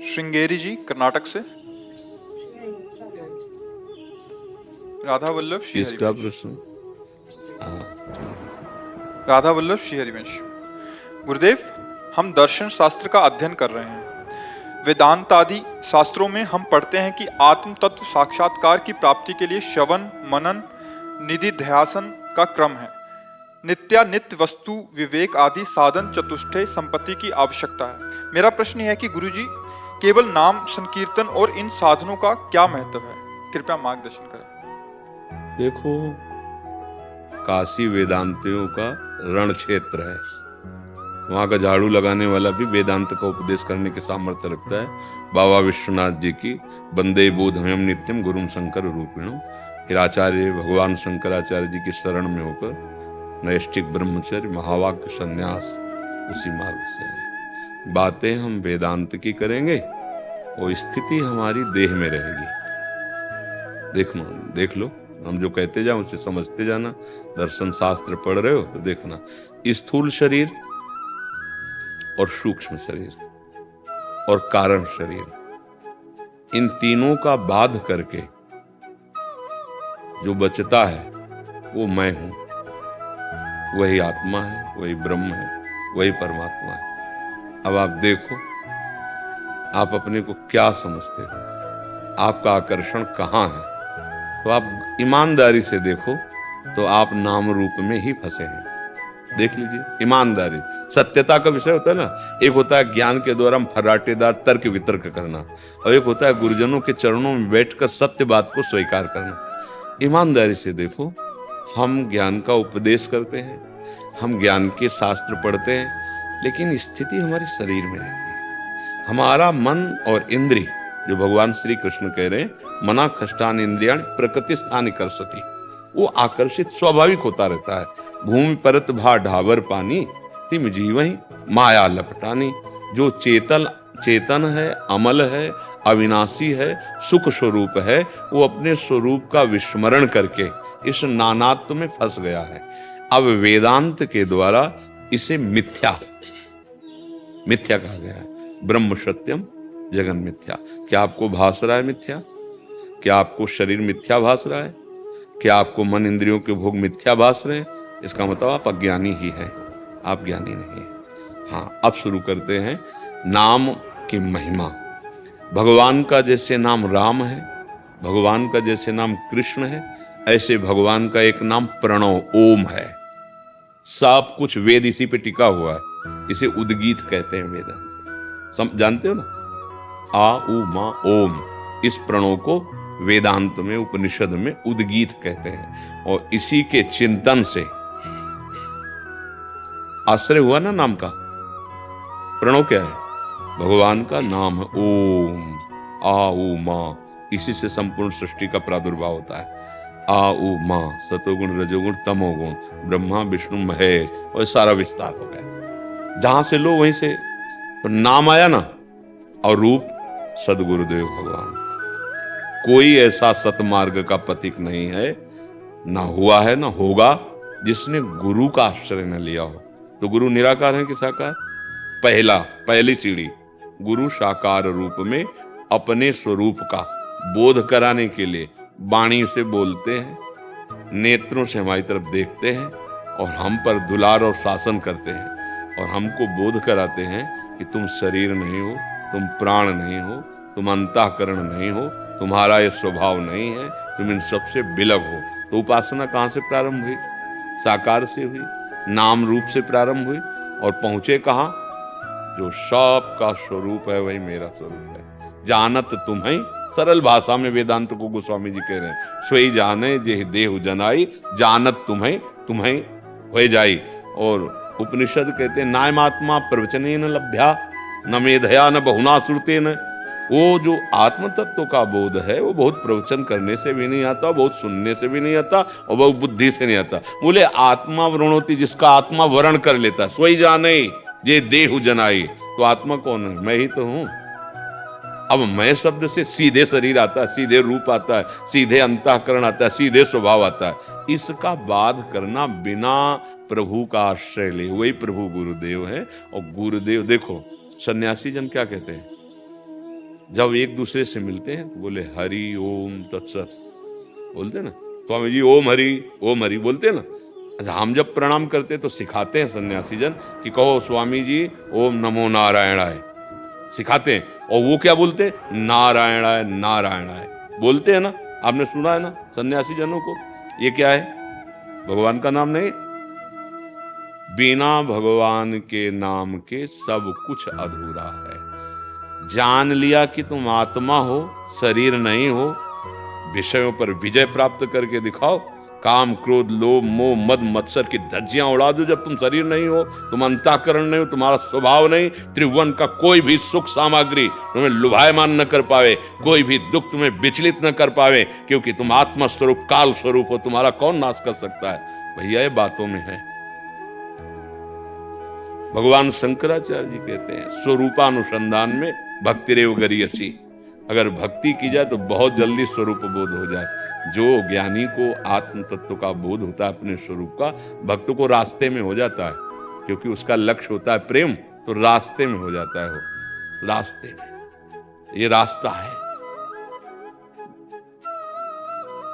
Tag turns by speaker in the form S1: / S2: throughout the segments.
S1: श्रृंगेरी जी कर्नाटक से। राधा वल्लभ श्री
S2: किसका
S1: हरिवंश।
S2: प्रश्न?
S1: राधा वल्लभ श्री हरिवंश। गुरुदेव, हम दर्शन शास्त्र का अध्ययन कर रहे हैं। वेदांत आदि शास्त्रों में हम पढ़ते हैं कि आत्म तत्व साक्षात्कार की प्राप्ति के लिए श्रवण, मनन, निधिध्यासन का क्रम है। नित्य वस्तु विवेक आदि साधन चतुष्टय संपत्ति की आवश्यकता है। मेरा प्रश्न यह है कि गुरुजी, केवल नाम संकीर्तन और इन साधनों का क्या महत्व है? कृपया मार्गदर्शन करें।
S2: देखो, काशी वेदांतियों का रण क्षेत्र है। वहां का झाड़ू लगाने वाला भी वेदांत का उपदेश करने के सामर्थ्य रखता है। बाबा विश्वनाथ जी की वंदे बोधमयम नित्यम गुरुम शंकर रूपिणम। फिर आचार्य भगवान शंकराचार्य जी की शरण में होकर नैष्ठिक ब्रह्मचर्य, महावाक्य संन्यास उसी मार्ग से है। बातें हम वेदांत की करेंगे और स्थिति हमारी देह में रहेगी। देख लो, हम जो कहते जाओ उसे समझते जाना। दर्शन शास्त्र पढ़ रहे हो तो देखना, स्थूल शरीर और सूक्ष्म शरीर और कारण शरीर, इन तीनों का बाध करके जो बचता है वो मैं हूं। वही आत्मा है, वही ब्रह्म है, वही परमात्मा है। अब आप देखो, आप अपने को क्या समझते हो, आपका आकर्षण कहाँ है? तो आप ईमानदारी से देखो तो आप नाम रूप में ही फंसे हैं। देख लीजिए, ईमानदारी, सत्यता का विषय होता है ना। एक होता है ज्ञान के द्वारा हम फर्राटेदार तर्क वितर्क करना, और एक होता है गुरुजनों के चरणों में बैठकर सत्य बात को स्वीकार करना। ईमानदारी से देखो, हम ज्ञान का उपदेश करते हैं, हम ज्ञान के शास्त्र पढ़ते हैं, लेकिन स्थिति हमारे शरीर में रहती है। हमारा मन और इंद्रिय, जो भगवान श्री कृष्ण कह रहे हैं, मना खष्टान इंद्रियाण प्रकृति स्थान कर्षति, वो आकर्षित स्वाभाविक होता रहता है। भूमि परत भा ढाबर पानी, तिम जीवहि माया लपटानी। जो चेतन है, अमल है, अविनाशी है, सुख स्वरूप है, वो अपने स्वरूप का विस्मरण करके इस नानात्व में फंस गया है। अब वेदांत के द्वारा इसे मिथ्या कहा गया है। ब्रह्म सत्यम जगन मिथ्या। क्या आपको भास रहा है मिथ्या? क्या आपको शरीर मिथ्या भास रहा है? क्या आपको मन इंद्रियों के भोग मिथ्या भास रहे हैं? इसका मतलब आप अज्ञानी ही हैं, आप ज्ञानी नहीं हैं। हाँ, अब शुरू करते हैं नाम की महिमा। भगवान का जैसे नाम राम है, भगवान का जैसे नाम कृष्ण है, ऐसे भगवान का एक नाम प्रणव ओम है। सब कुछ वेद इसी पे टिका हुआ है। इसे उद्गीत कहते हैं वेद। जानते हो ना, आ उ मा ओम। इस प्रणव को वेदांत में, उपनिषद में उद्गीत कहते हैं। और इसी के चिंतन से आश्रय हुआ ना नाम का। प्रणव क्या है? भगवान का नाम है ओम, आ उ मा। इसी से संपूर्ण सृष्टि का प्रादुर्भाव होता है। आ उ मा, सतोगुण रजोगुण तमोगुण, ब्रह्मा विष्णु महेश, और सारा विस्तार हो गया। जहां से लो वहीं से तो नाम आया ना। और रूप सदगुरुदेव भगवान। कोई ऐसा सतमार्ग का पथिक नहीं है, ना हुआ है ना होगा, जिसने गुरु का आश्रय न लिया हो। तो गुरु निराकार है कि साकार? पहली सीढ़ी, गुरु साकार रूप में अपने स्वरूप का बोध कराने के लिए वाणी से बोलते हैं, नेत्रों से हमारी तरफ देखते हैं, और हम पर दुलार और शासन करते हैं, और हमको बोध कराते हैं कि तुम शरीर नहीं हो, तुम प्राण नहीं हो, तुम अंतःकरण नहीं हो, तुम्हारा ये स्वभाव नहीं है, तुम इन सबसे विलग हो। तो उपासना कहाँ से प्रारंभ हुई? साकार से हुई, नाम रूप से प्रारंभ हुई, और पहुंचे कहाँ? जो सब का स्वरूप है वही मेरा स्वरूप है। जानत तुम्हें, सरल भाषा में वेदांत को गोस्वामी जी कह रहे हैं, सोई जाने जे देहु जनाई, जानत तुम्हें हो जाई। और उपनिषद कहते हैं, नायमात्मा प्रवचनेन लभ्या न मेधया न बहुना श्रुतेन। वो जो आत्म तत्व का बोध है वो बहुत प्रवचन करने से भी नहीं आता, बहुत सुनने से भी नहीं आता, और बहुत बुद्धि से नहीं आता। बोले आत्मा वृणोति, जिसका आत्मा वर्ण कर लेता, सोई जाने जे देहु जनाई। तो आत्मा कौन है? मैं ही तो हूं। अब मैं शब्द से सीधे शरीर आता है, सीधे रूप आता है, सीधे अंतःकरण आता है, सीधे स्वभाव आता है। इसका बाध करना बिना प्रभु का आश्रय ले, वही प्रभु गुरुदेव है। और गुरुदेव देखो, सन्यासी जन क्या कहते हैं? जब एक दूसरे से मिलते हैं तो बोले हरि ओम तत्सत बोलते ना, स्वामी जी ओम हरि बोलते ना। अच्छा, हम जब प्रणाम करते तो सिखाते हैं सन्यासी जन कि कहो स्वामी जी ओम नमो नारायणाय, सिखाते हैं। और वो क्या बोलते, नारायणाय नारायणाय बोलते हैं ना, आपने सुना है ना सन्यासी जनों को। ये क्या है, भगवान का नाम नहीं। बिना भगवान के नाम के सब कुछ अधूरा है। जान लिया कि तुम आत्मा हो, शरीर नहीं हो, विषयों पर विजय प्राप्त करके दिखाओ। काम क्रोध लोभ मोह मद मत्सर की धज्जियां उड़ा दो। जब तुम शरीर नहीं हो, तुम अंतःकरण नहीं हो, तुम्हारा स्वभाव नहीं, त्रिभुवन का कोई भी सुख सामग्री तुम्हें लुभायमान न कर पावे, कोई भी दुख तुम्हें विचलित न कर पावे, क्योंकि तुम आत्मा स्वरूप काल स्वरूप हो। तुम्हारा कौन नाश कर सकता है? भैया ये बातों में है। भगवान शंकराचार्य जी कहते हैं स्वरूपानुसंधान में भक्तिरेव गरीयसी। अगर भक्ति की जाए तो बहुत जल्दी स्वरूप बोध हो जाए। जो ज्ञानी को आत्म तत्व का बोध होता है अपने स्वरूप का, भक्त को रास्ते में हो जाता है, क्योंकि उसका लक्ष्य होता है प्रेम, तो रास्ते में हो जाता है। वो रास्ते में, ये रास्ता है।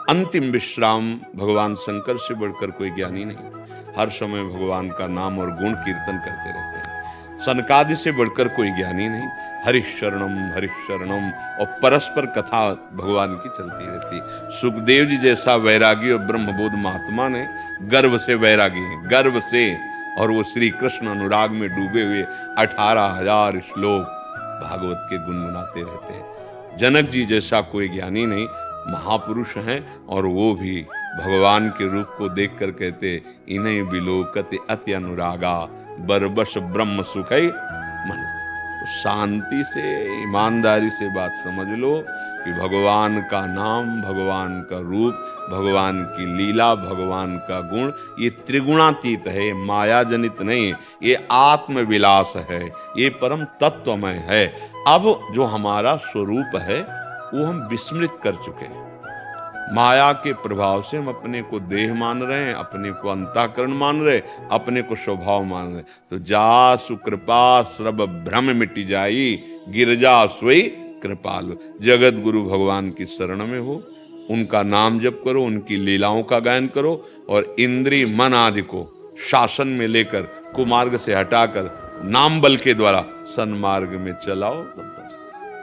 S2: अंतिम विश्राम भगवान शंकर से बढ़कर कोई ज्ञानी नहीं। हर समय भगवान का नाम और गुण कीर्तन करते रहते हैं। सनकादि से बढ़कर कोई ज्ञानी नहीं। हरिशरणम और परस्पर कथा भगवान की चलती रहती। सुखदेव जी जैसा वैरागी और ब्रह्मबोध महात्मा ने गर्व से वैरागी है, गर्व से, और वो श्री कृष्ण अनुराग में डूबे हुए 18,000 श्लोक भागवत के गुनगुनाते रहते हैं। जनक जी जैसा कोई ज्ञानी नहीं, महापुरुष हैं, और वो भी भगवान के रूप को देखकर कहते इन्हें विलोकते अति अनुरागा बरबस ब्रह्म सुखई मन। तो शांति से ईमानदारी से बात समझ लो कि भगवान का नाम, भगवान का रूप, भगवान की लीला, भगवान का गुण ये त्रिगुणातीत है, माया जनित नहीं, ये आत्मविलास है, ये परम तत्वमय है। अब जो हमारा स्वरूप है वो हम विस्मृत कर चुके हैं। माया के प्रभाव से हम अपने को देह मान रहे हैं, अपने को अंतःकरण मान रहे, अपने को स्वभाव मान रहे। तो जा सुकृपा सर्व भ्रम मिट जाई, गिरजा सोई कृपालु। जगत गुरु भगवान की शरण में हो, उनका नाम जप करो, उनकी लीलाओं का गायन करो, और इंद्रिय मन आदि को शासन में लेकर कुमार्ग से हटाकर नाम बल के द्वारा सन्मार्ग में चलाओ।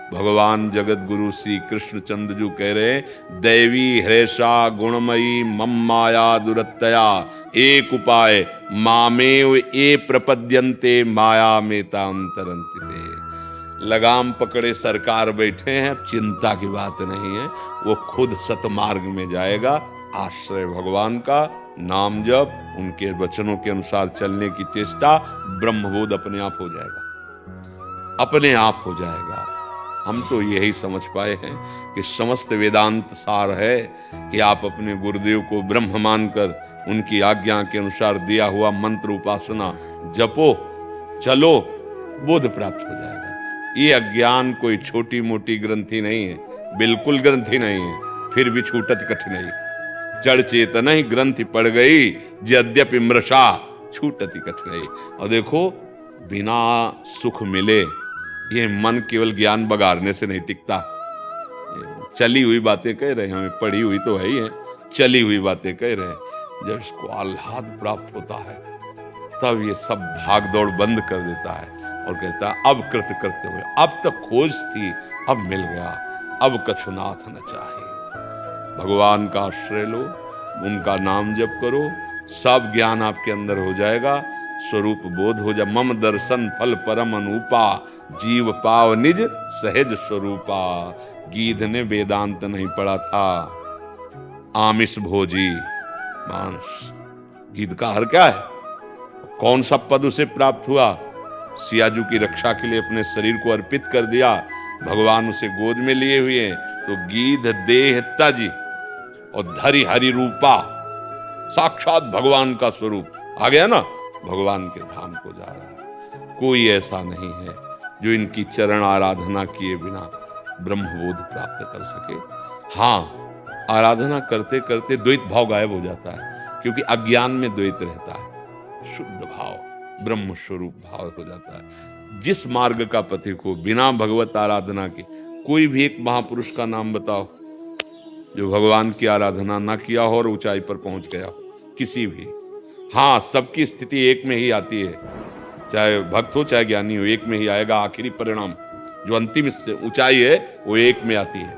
S2: भगवान जगत गुरु श्री कृष्ण चंद्र जी कह रहे हैं दैवी हृषा गुणमयी मम माया दुरत्तया एक उपाय मामेव ए प्रपद्यन्ते माया में तांतरंतिते। लगाम पकड़े सरकार बैठे हैं, चिंता की बात नहीं है, वो खुद सतमार्ग में जाएगा। आश्रय भगवान का, नाम जप, उनके वचनों के अनुसार चलने की चेष्टा, ब्रह्मबोध अपने आप हो जाएगा, अपने आप हो जाएगा। हम तो यही समझ पाए हैं कि समस्त वेदांत सार है कि आप अपने गुरुदेव को ब्रह्म मानकर उनकी आज्ञा के अनुसार दिया हुआ मंत्र उपासना जपो, चलो, बोध प्राप्त हो जाएगा। ये अज्ञान कोई छोटी मोटी ग्रंथि नहीं है, बिल्कुल ग्रंथि नहीं है, फिर भी छूटत कठिनाई। जड़ चेतना ही ग्रंथि पड़ गई, यद्यपि मृषा छूटती कठिनाई। और देखो, बिना सुख मिले ये मन केवल ज्ञान बगाड़ने से नहीं टिकता। चली हुई बातें कह रहे हैं, हमें पढ़ी हुई तो है ही है, चली हुई बातें कह रहे हैं। जब इसको आह्लाद प्राप्त होता है तब ये सब भाग दौड़ बंद कर देता है और कहता है अब कृत करते हुए, अब तक खोज थी, अब मिल गया, अब कछुनाथ न चाहिए। भगवान का आश्रय लो, उनका नाम जप करो, सब ज्ञान आपके अंदर हो जाएगा, स्वरूप बोध हो जा। मम दर्शन फल परम अनूपा, जीव पाव निज सहज स्वरूपा। गीध ने वेदांत नहीं पढ़ा था, आमिष भोजी मांस। गीध का हर क्या है? कौन सा पद उसे प्राप्त हुआ? सियाजू की रक्षा के लिए अपने शरीर को अर्पित कर दिया, भगवान उसे गोद में लिए हुए हैं। तो गीध देह तज और धरि हरि रूपा, साक्षात भगवान का स्वरूप आ गया ना, भगवान के धाम को जा रहा है। कोई ऐसा नहीं है जो इनकी चरण आराधना किए बिना ब्रह्मबोध प्राप्त कर सके। हाँ, आराधना करते करते द्वैत भाव गायब हो जाता है, क्योंकि अज्ञान में द्वैत रहता है। शुद्ध भाव, ब्रह्म स्वरूप भाव हो जाता है। जिस मार्ग का पथिक हो बिना भगवत आराधना के कोई भी एक महापुरुष का नाम बताओ जो भगवान की आराधना ना किया हो और ऊंचाई पर पहुंच गया हो, किसी भी। हाँ, सबकी स्थिति एक में ही आती है, चाहे भक्त हो चाहे ज्ञानी हो, एक में ही आएगा आखिरी परिणाम। जो अंतिम ऊंचाई है वो एक में आती है,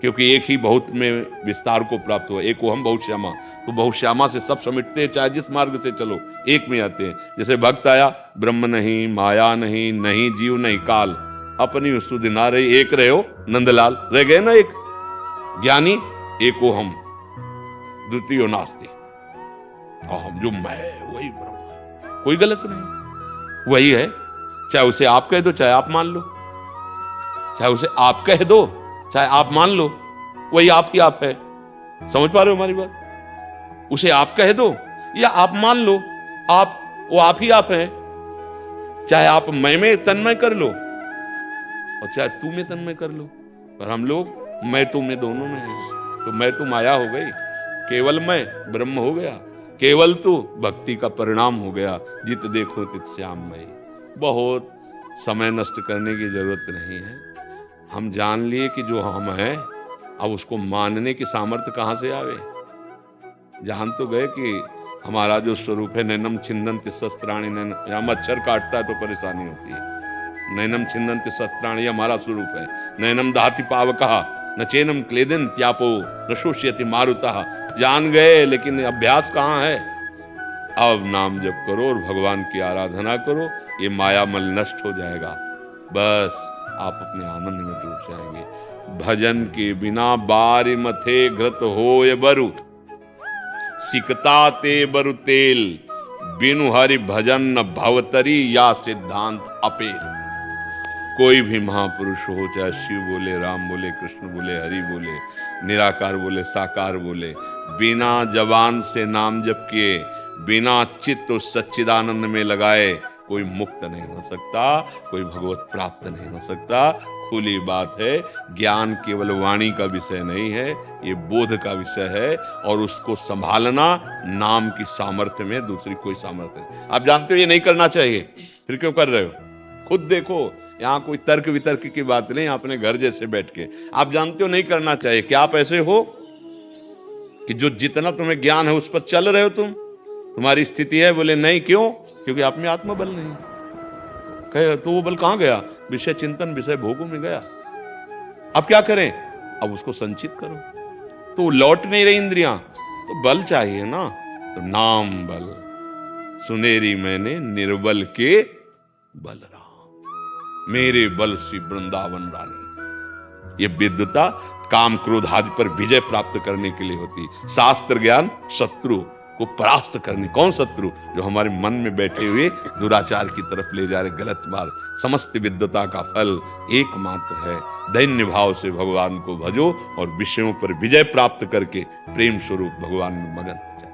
S2: क्योंकि एक ही बहुत में विस्तार को प्राप्त हुआ। एक वो हम बहुश्यामा, तो बहुश्यामा से सब समिटते हैं, चाहे जिस मार्ग से चलो एक में आते हैं। जैसे भक्त आया, ब्रह्म नहीं, माया नहीं, नहीं जीव नहीं काल, अपनी सुध ना रही, एक रहे हो नंदलाल, रह गए ना एक। ज्ञानी एको हम, द्वितीय नास्ति, हम जो मैं वही ब्रह्म है, कोई गलत नहीं, वही है। चाहे उसे आप कह दो चाहे आप मान लो, चाहे उसे आप कह दो चाहे आप मान लो, वही आप ही आप है। समझ पा रहे हो हमारी बात? उसे आप कह दो या आप मान लो, आप वो आप ही आप है। चाहे आप मैं में तन्मय कर लो और चाहे तू में तन्मय कर लो, पर हम लोग मैं तू में दोनों में है। तो मैं तू माया हो गई, केवल मैं ब्रह्म हो गया, केवल तू भक्ति का परिणाम हो गया। जित देखो तित श्याममय। बहुत समय नष्ट करने की जरूरत नहीं है। हम जान लिए कि जो हम हैं, अब उसको मानने की सामर्थ्य कहां से आवे? जान तो गए कि हमारा जो स्वरूप है, नैनम छिन्दन्ति शस्त्राणि, या मच्छर काटता है तो परेशानी होती है। नैनम छिन्दन्ति शस्त्राणि हमारा स्वरूप है। नैनम दहति पावकः न चैनम क्लेदन्त्यापो न शोष्यति मारुतः। जान गए, लेकिन अभ्यास कहाँ है? अब नाम जप करो और भगवान की आराधना करो, ये मायामल नष्ट हो जाएगा। बस आप अपने आनंद में डूब जाएंगे। भजन के बिना बारी मथे घृत होय बरु, सिकता ते बरु तेल, बिनु हरि भजन न भवतरी या सिद्धांत अपेल। कोई भी महापुरुष हो, चाहे शिव बोले, राम बोले, कृष्ण बोले, हरि बोले, निराकार बोले, साकार बोले, बिना जबान से नाम जप किए, बिना चित्त उस सच्चिदानंद में लगाए, कोई मुक्त नहीं हो सकता, कोई भगवत प्राप्त नहीं हो सकता। खुली बात है, ज्ञान केवल वाणी का विषय नहीं है, ये बोध का विषय है, और उसको संभालना नाम की सामर्थ्य में दूसरी कोई सामर्थ्य नहीं। आप जानते हो ये नहीं करना चाहिए, फिर क्यों कर रहे हो? खुद देखो, यहाँ कोई तर्क वितर्क की बात नहीं, अपने घर जैसे बैठ के आप जानते हो नहीं करना चाहिए। क्या आप ऐसे हो कि जो जितना तुम्हें ज्ञान है उस पर चल रहे हो? तुम्हारी स्थिति है? बोले नहीं। क्यों? क्योंकि आप में आत्मबल नहीं। कहे तो वो बल कहां गया? विषय चिंतन, विषय भोगों में गया। अब क्या करें? अब उसको संचित करो। तो लौट नहीं रही इंद्रियां, तो बल चाहिए ना। तो नाम बल सुनेरी मैंने निर्बल के बल राम, मेरे बल से वृंदावन रानी। ये विद्वता काम क्रोध आदि पर विजय प्राप्त करने के लिए होती। शास्त्र ज्ञान शत्रु को परास्त करने। कौन शत्रु? जो हमारे मन में बैठे हुए दुराचार की तरफ ले जा रहे गलत मार्ग। समस्त विद्वता का फल एकमात्र है, दैन्य भाव से भगवान को भजो और विषयों पर विजय प्राप्त करके प्रेम स्वरूप भगवान में मगन हो जाए।